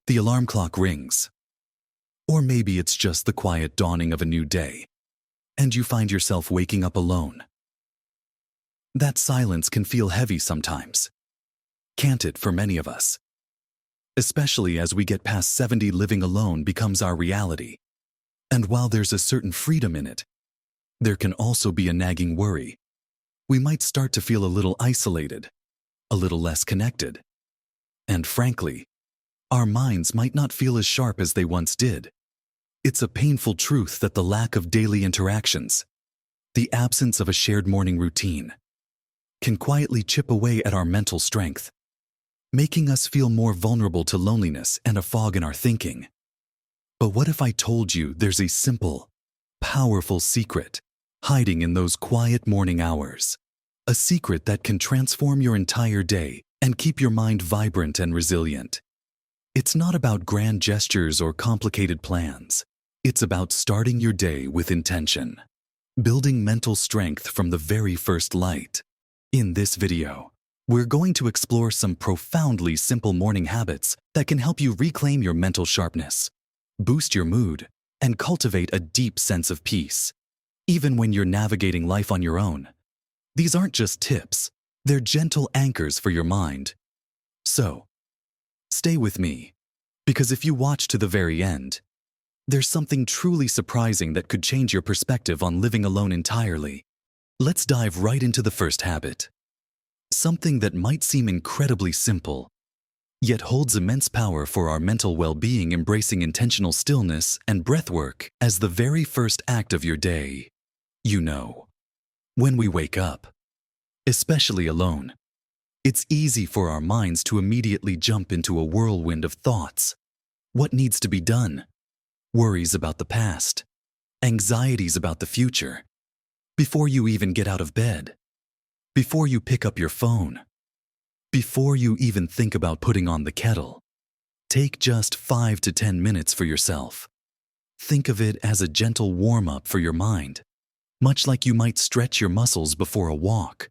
The alarm clock rings. Or maybe it's just the quiet dawning of a new day, and you find yourself waking up alone. That silence can feel heavy sometimes, can't it, for many of us? Especially as we get past 70, living alone becomes our reality. And while there's a certain freedom in it, there can also be a nagging worry. We might start to feel a little isolated, a little less connected. And frankly, our minds might not feel as sharp as they once did. It's a painful truth that the lack of daily interactions, the absence of a shared morning routine, can quietly chip away at our mental strength, making us feel more vulnerable to loneliness and a fog in our thinking. But what if I told you there's a simple, powerful secret hiding in those quiet morning hours? A secret that can transform your entire day and keep your mind vibrant and resilient. It's not about grand gestures or complicated plans. It's about starting your day with intention, building mental strength from the very first light. In this video, we're going to explore some profoundly simple morning habits that can help you reclaim your mental sharpness, boost your mood, and cultivate a deep sense of peace, even when you're navigating life on your own. These aren't just tips, they're gentle anchors for your mind. So, stay with me, because if you watch to the very end, there's something truly surprising that could change your perspective on living alone entirely. Let's dive right into the first habit. Something that might seem incredibly simple, yet holds immense power for our mental well-being, embracing intentional stillness and breathwork as the very first act of your day. You know, when we wake up, especially alone, it's easy for our minds to immediately jump into a whirlwind of thoughts. What needs to be done? Worries about the past, anxieties about the future. Before you even get out of bed, before you pick up your phone, before you even think about putting on the kettle, take just 5 to 10 minutes for yourself. Think of it as a gentle warm-up for your mind, much like you might stretch your muscles before a walk.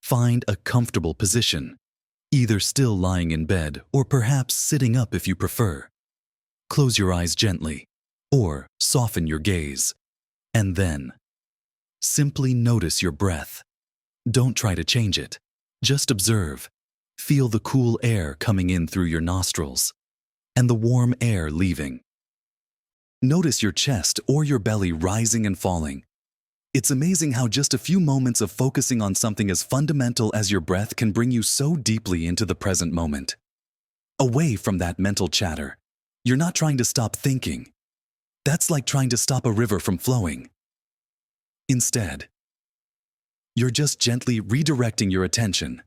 Find a comfortable position, either still lying in bed or perhaps sitting up if you prefer. Close your eyes gently, or soften your gaze, and then simply notice your breath. Don't try to change it. Just observe. Feel the cool air coming in through your nostrils and the warm air leaving. Notice your chest or your belly rising and falling. It's amazing how just a few moments of focusing on something as fundamental as your breath can bring you so deeply into the present moment. Away from that mental chatter. You're not trying to stop thinking. That's like trying to stop a river from flowing. Instead, you're just gently redirecting your attention,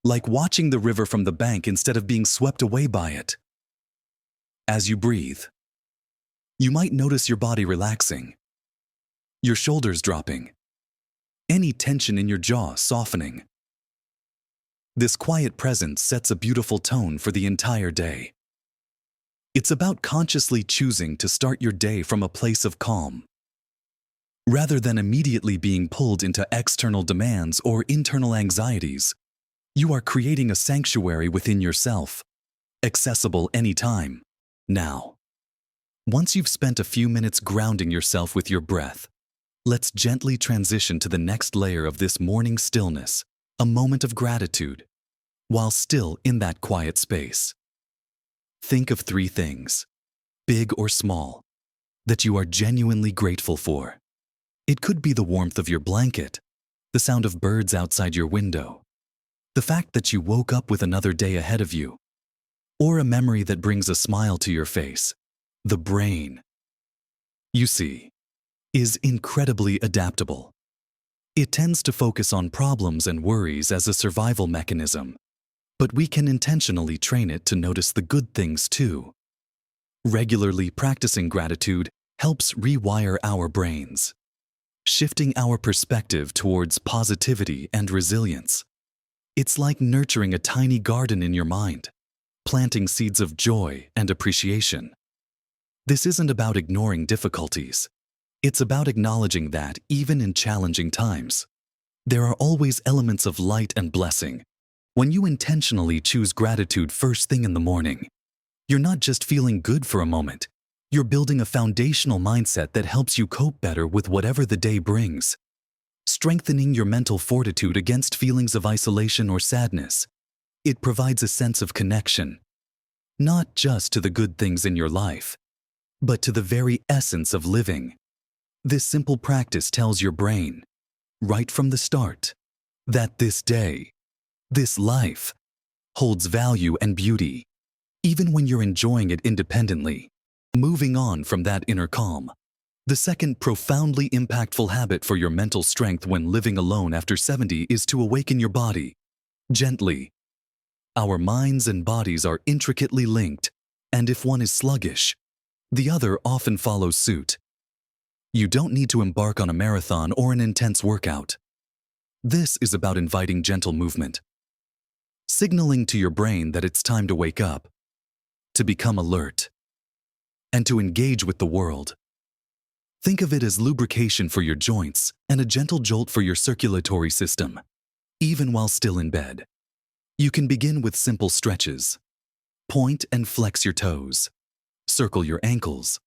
like watching the river from the bank instead of being swept away by it. As you breathe, you might notice your body relaxing, your shoulders dropping, any tension in your jaw softening. This quiet presence sets a beautiful tone for the entire day. It's about consciously choosing to start your day from a place of calm, rather than immediately being pulled into external demands or internal anxieties. You are creating a sanctuary within yourself, accessible anytime. Now, once you've spent a few minutes grounding yourself with your breath, let's gently transition to the next layer of this morning stillness, a moment of gratitude, while still in that quiet space. Think of 3 things, big or small, that you are genuinely grateful for. It could be the warmth of your blanket, the sound of birds outside your window, the fact that you woke up with another day ahead of you, or a memory that brings a smile to your face. The brain, you see, is incredibly adaptable. It tends to focus on problems and worries as a survival mechanism, but we can intentionally train it to notice the good things too. Regularly practicing gratitude helps rewire our brains, shifting our perspective towards positivity and resilience. It's like nurturing a tiny garden in your mind, planting seeds of joy and appreciation. This isn't about ignoring difficulties. It's about acknowledging that, even in challenging times, there are always elements of light and blessing. When you intentionally choose gratitude first thing in the morning, You're not just feeling good for a moment. You're building a foundational mindset that helps you cope better with whatever the day brings, strengthening your mental fortitude against feelings of isolation or sadness. It provides a sense of connection, not just to the good things in your life, but to the very essence of living. This simple practice tells your brain, right from the start, that this day, this life, holds value and beauty, even when you're enjoying it independently. Moving on from that inner calm. The second profoundly impactful habit for your mental strength when living alone after 70 is to awaken your body gently. Our minds and bodies are intricately linked, and if one is sluggish, the other often follows suit. You don't need to embark on a marathon or an intense workout. This is about inviting gentle movement, signaling to your brain that it's time to wake up, to become alert, and to engage with the world. Think of it as lubrication for your joints and a gentle jolt for your circulatory system, even while still in bed. You can begin with simple stretches. Point and flex your toes. Circle your ankles.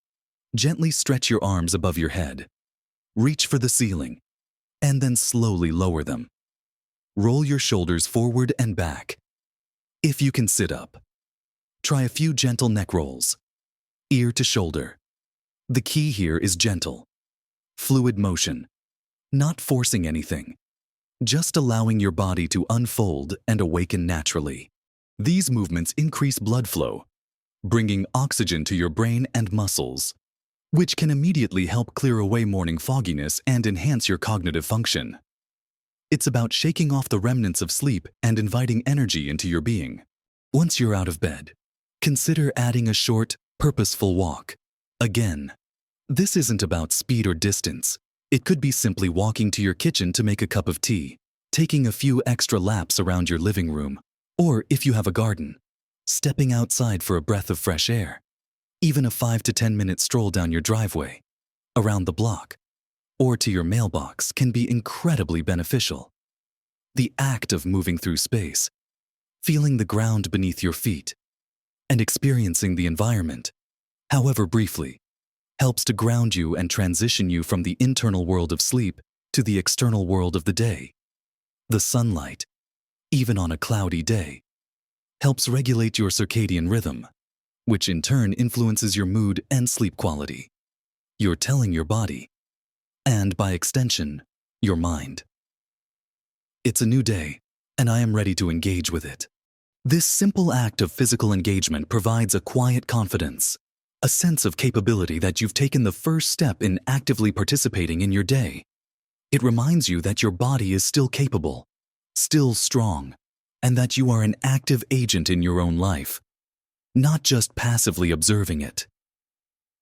Gently stretch your arms above your head. Reach for the ceiling, and then slowly lower them. Roll your shoulders forward and back. If you can sit up, try a few gentle neck rolls, ear to shoulder. The key here is gentle, fluid motion, not forcing anything, just allowing your body to unfold and awaken naturally. These movements increase blood flow, bringing oxygen to your brain and muscles, which can immediately help clear away morning fogginess and enhance your cognitive function. It's about shaking off the remnants of sleep and inviting energy into your being. Once you're out of bed, consider adding a short, purposeful walk. Again, this isn't about speed or distance. It could be simply walking to your kitchen to make a cup of tea, taking a few extra laps around your living room, or if you have a garden, stepping outside for a breath of fresh air. Even a 5 to 10 minute stroll down your driveway, around the block, or to your mailbox can be incredibly beneficial. The act of moving through space, feeling the ground beneath your feet, and experiencing the environment, however briefly, helps to ground you and transition you from the internal world of sleep to the external world of the day. The sunlight, even on a cloudy day, helps regulate your circadian rhythm, which in turn influences your mood and sleep quality. You're telling your body, and by extension, your mind, it's a new day, and I am ready to engage with it. This simple act of physical engagement provides a quiet confidence, a sense of capability that you've taken the first step in actively participating in your day. It reminds you that your body is still capable, still strong, and that you are an active agent in your own life, not just passively observing it.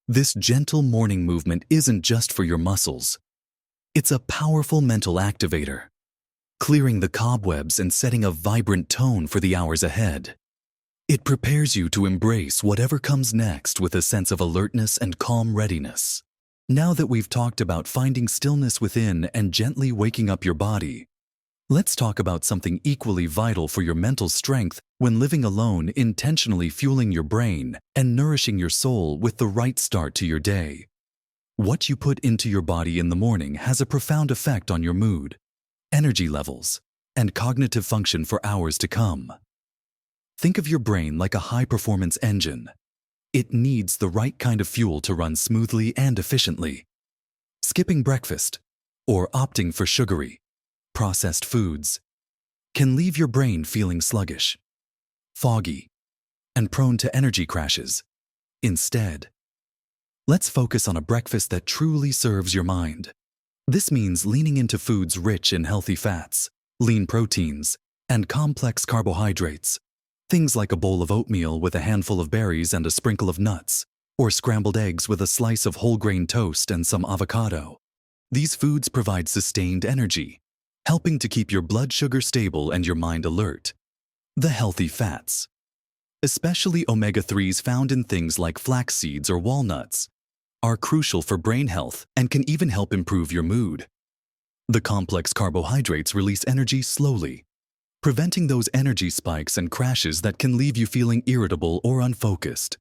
This gentle morning movement isn't just for your muscles. It's a powerful mental activator, clearing the cobwebs and setting a vibrant tone for the hours ahead. It prepares you to embrace whatever comes next with a sense of alertness and calm readiness. Now that we've talked about finding stillness within and gently waking up your body, let's talk about something equally vital for your mental strength when living alone, intentionally fueling your brain and nourishing your soul with the right start to your day. What you put into your body in the morning has a profound effect on your mood, energy levels, and cognitive function for hours to come. Think of your brain like a high-performance engine. It needs the right kind of fuel to run smoothly and efficiently. Skipping breakfast or opting for sugary, processed foods can leave your brain feeling sluggish, foggy, and prone to energy crashes. Instead, let's focus on a breakfast that truly serves your mind. This means leaning into foods rich in healthy fats, lean proteins, and complex carbohydrates. Things like a bowl of oatmeal with a handful of berries and a sprinkle of nuts, or scrambled eggs with a slice of whole grain toast and some avocado. These foods provide sustained energy, helping to keep your blood sugar stable and your mind alert. The healthy fats, especially omega-3s found in things like flax seeds or walnuts, are crucial for brain health and can even help improve your mood. The complex carbohydrates release energy slowly, preventing those energy spikes and crashes that can leave you feeling irritable or unfocused.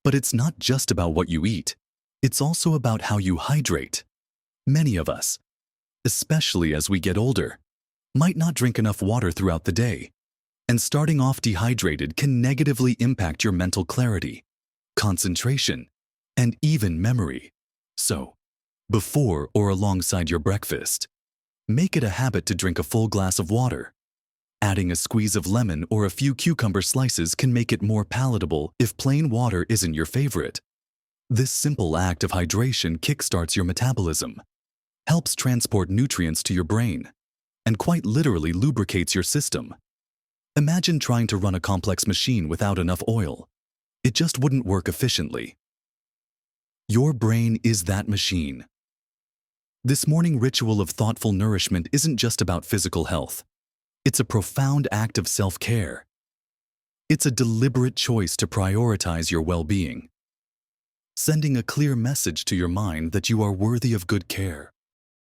But it's not just about what you eat. It's also about how you hydrate. Many of us, especially as we get older, might not drink enough water throughout the day, and starting off dehydrated can negatively impact your mental clarity, concentration, and even memory. So, before or alongside your breakfast, make it a habit to drink a full glass of water. Adding a squeeze of lemon or a few cucumber slices can make it more palatable if plain water isn't your favorite. This simple act of hydration kickstarts your metabolism, helps transport nutrients to your brain, and quite literally lubricates your system. Imagine trying to run a complex machine without enough oil. It just wouldn't work efficiently. Your brain is that machine. This morning ritual of thoughtful nourishment isn't just about physical health. It's a profound act of self-care. It's a deliberate choice to prioritize your well-being, sending a clear message to your mind that you are worthy of good care.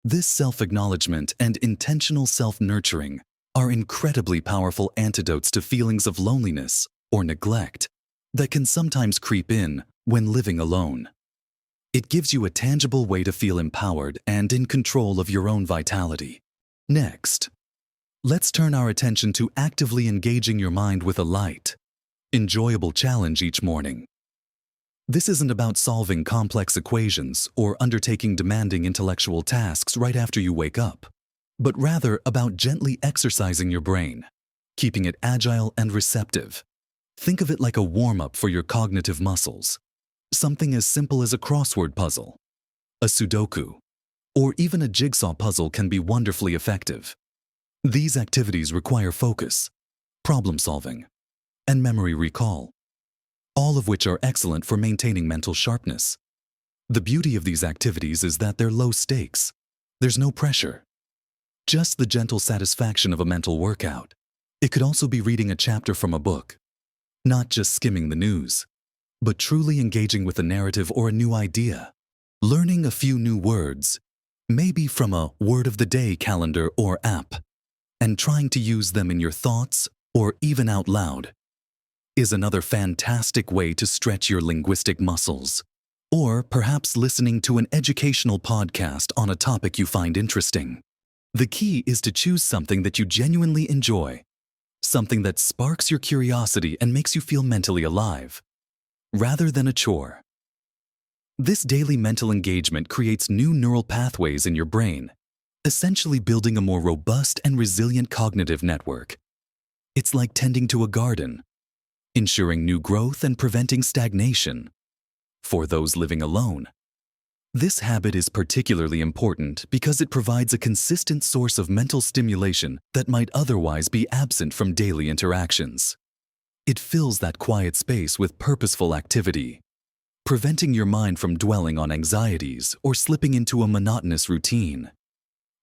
This self-acknowledgement and intentional self-nurturing are incredibly powerful antidotes to feelings of loneliness or neglect that can sometimes creep in when living alone. It gives you a tangible way to feel empowered and in control of your own vitality. Next, let's turn our attention to actively engaging your mind with a light, enjoyable challenge each morning. This isn't about solving complex equations or undertaking demanding intellectual tasks right after you wake up, but rather about gently exercising your brain, keeping it agile and receptive. Think of it like a warm-up for your cognitive muscles. Something as simple as a crossword puzzle, a Sudoku, or even a jigsaw puzzle can be wonderfully effective. These activities require focus, problem solving, and memory recall, all of which are excellent for maintaining mental sharpness. The beauty of these activities is that they're low stakes. There's no pressure, just the gentle satisfaction of a mental workout. It could also be reading a chapter from a book, not just skimming the news, but truly engaging with a narrative or a new idea. Learning a few new words, maybe from a word of the day calendar or app, and trying to use them in your thoughts or even out loud is another fantastic way to stretch your linguistic muscles. Or perhaps listening to an educational podcast on a topic you find interesting. The key is to choose something that you genuinely enjoy, something that sparks your curiosity and makes you feel mentally alive, rather than a chore. This daily mental engagement creates new neural pathways in your brain, essentially building a more robust and resilient cognitive network. It's like tending to a garden, ensuring new growth and preventing stagnation. For those living alone, this habit is particularly important because it provides a consistent source of mental stimulation that might otherwise be absent from daily interactions. It fills that quiet space with purposeful activity, preventing your mind from dwelling on anxieties or slipping into a monotonous routine.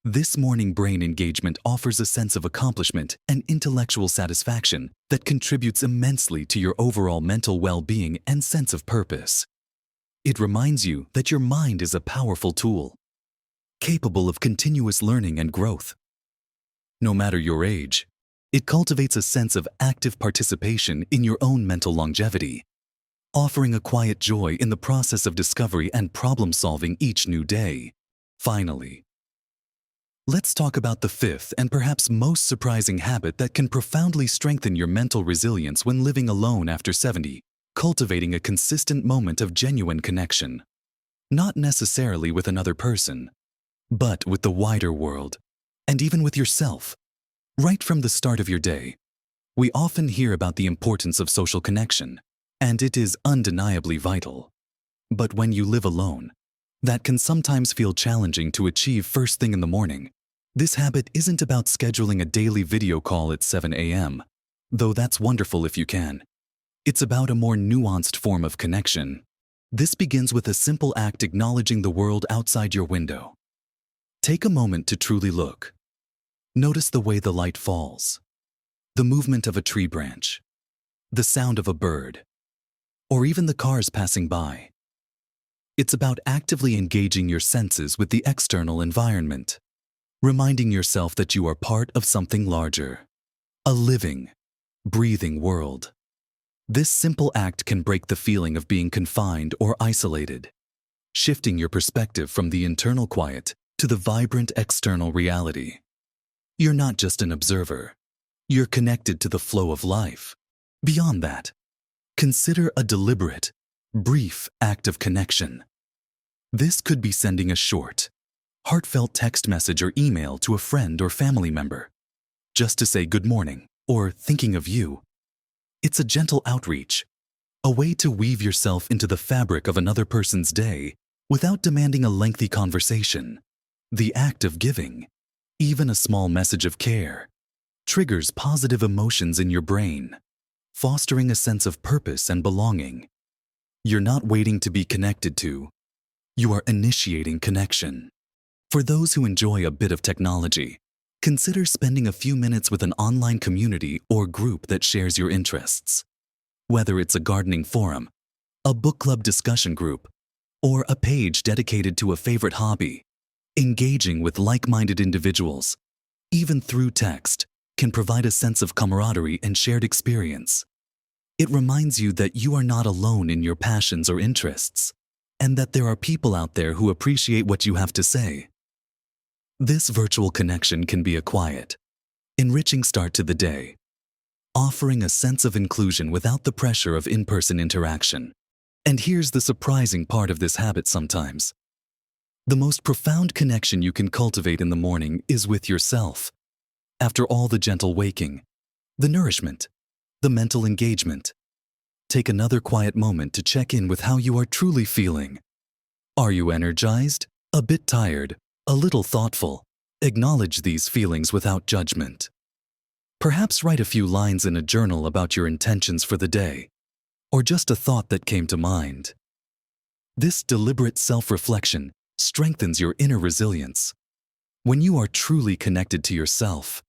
This morning brain engagement offers a sense of accomplishment and intellectual satisfaction that contributes immensely to your overall mental well-being and sense of purpose. It reminds you that your mind is a powerful tool, capable of continuous learning and growth. No matter your age, it cultivates a sense of active participation in your own mental longevity, offering a quiet joy in the process of discovery and problem-solving each new day. Finally, let's talk about the fifth and perhaps most surprising habit that can profoundly strengthen your mental resilience when living alone after 70, cultivating a consistent moment of genuine connection. Not necessarily with another person, but with the wider world, and even with yourself. Right from the start of your day, we often hear about the importance of social connection, and it is undeniably vital. But when you live alone, that can sometimes feel challenging to achieve first thing in the morning. This habit isn't about scheduling a daily video call at 7 a.m., though that's wonderful if you can. It's about a more nuanced form of connection. This begins with a simple act acknowledging the world outside your window. Take a moment to truly look. Notice the way the light falls, the movement of a tree branch, the sound of a bird, or even the cars passing by. It's about actively engaging your senses with the external environment, reminding yourself that you are part of something larger. a living, breathing world. This simple act can break the feeling of being confined or isolated, shifting your perspective from the internal quiet to the vibrant external reality. You're not just an observer. You're connected to the flow of life. Beyond that, consider a deliberate, brief act of connection. This could be sending a short, heartfelt text message or email to a friend or family member, just to say good morning or thinking of you. It's a gentle outreach, a way to weave yourself into the fabric of another person's day without demanding a lengthy conversation. The act of giving, even a small message of care, triggers positive emotions in your brain, fostering a sense of purpose and belonging. You're not waiting to be connected to, you are initiating connection. For those who enjoy a bit of technology, consider spending a few minutes with an online community or group that shares your interests. Whether it's a gardening forum, a book club discussion group, or a page dedicated to a favorite hobby, engaging with like-minded individuals, even through text, can provide a sense of camaraderie and shared experience. It reminds you that you are not alone in your passions or interests, and that there are people out there who appreciate what you have to say. This virtual connection can be a quiet, enriching start to the day, offering a sense of inclusion without the pressure of in-person interaction. And here's the surprising part of this habit sometimes. The most profound connection you can cultivate in the morning is with yourself. After all the gentle waking, the nourishment, the mental engagement, take another quiet moment to check in with how you are truly feeling. Are you energized? A bit tired? A little thoughtful? Acknowledge these feelings without judgment. Perhaps write a few lines in a journal about your intentions for the day, or just a thought that came to mind. This deliberate self-reflection strengthens your inner resilience. When you are truly connected to yourself,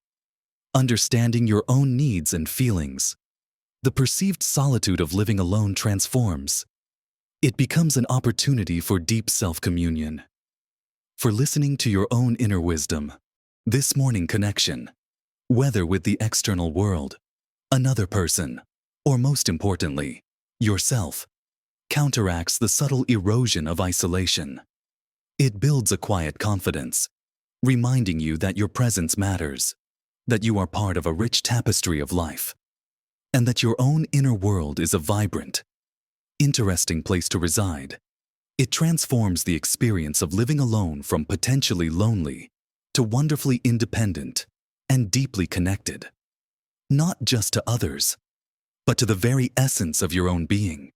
understanding your own needs and feelings, the perceived solitude of living alone transforms. It becomes an opportunity for deep self-communion, for listening to your own inner wisdom. This morning connection, whether with the external world, another person, or most importantly, yourself, counteracts the subtle erosion of isolation. It builds a quiet confidence, reminding you that your presence matters, that you are part of a rich tapestry of life, and that your own inner world is a vibrant, interesting place to reside. It transforms the experience of living alone from potentially lonely to wonderfully independent and deeply connected, not just to others, but to the very essence of your own being.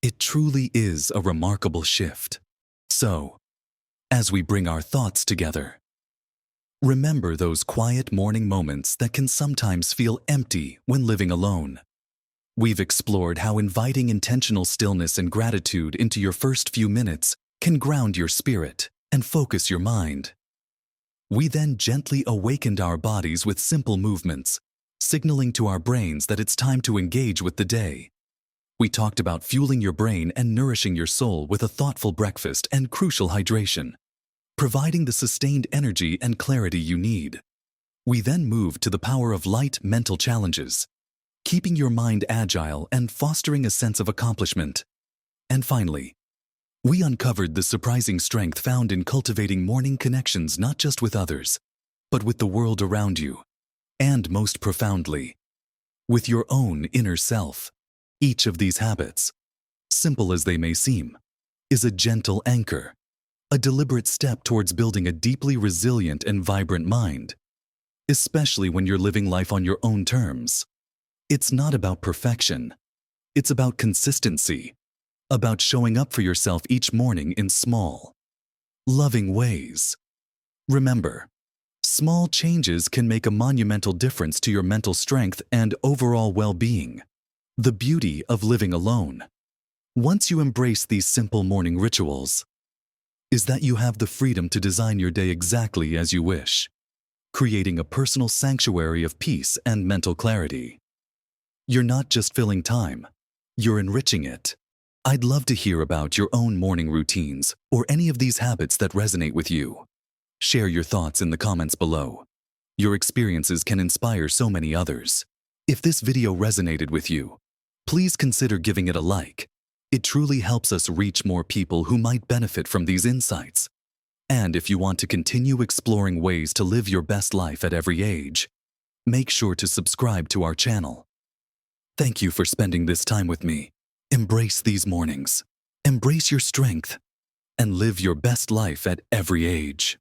It truly is a remarkable shift. So, as we bring our thoughts together, remember those quiet morning moments that can sometimes feel empty when living alone. We've explored how inviting intentional stillness and gratitude into your first few minutes can ground your spirit and focus your mind. We then gently awakened our bodies with simple movements, signaling to our brains that it's time to engage with the day. We talked about fueling your brain and nourishing your soul with a thoughtful breakfast and crucial hydration, providing the sustained energy and clarity you need. We then moved to the power of light mental challenges, keeping your mind agile and fostering a sense of accomplishment. And finally, we uncovered the surprising strength found in cultivating morning connections not just with others, but with the world around you, and most profoundly, with your own inner self. Each of these habits, simple as they may seem, is a gentle anchor, a deliberate step towards building a deeply resilient and vibrant mind, especially when you're living life on your own terms. It's not about perfection. It's about consistency, about showing up for yourself each morning in small, loving ways. Remember, small changes can make a monumental difference to your mental strength and overall well-being. The beauty of living alone, once you embrace these simple morning rituals, is that you have the freedom to design your day exactly as you wish, creating a personal sanctuary of peace and mental clarity. You're not just filling time, you're enriching it. I'd love to hear about your own morning routines or any of these habits that resonate with you. Share your thoughts in the comments below. Your experiences can inspire so many others. If this video resonated with you, please consider giving it a like. It truly helps us reach more people who might benefit from these insights. And if you want to continue exploring ways to live your best life at every age, make sure to subscribe to our channel. Thank you for spending this time with me. Embrace these mornings, embrace your strength, and live your best life at every age.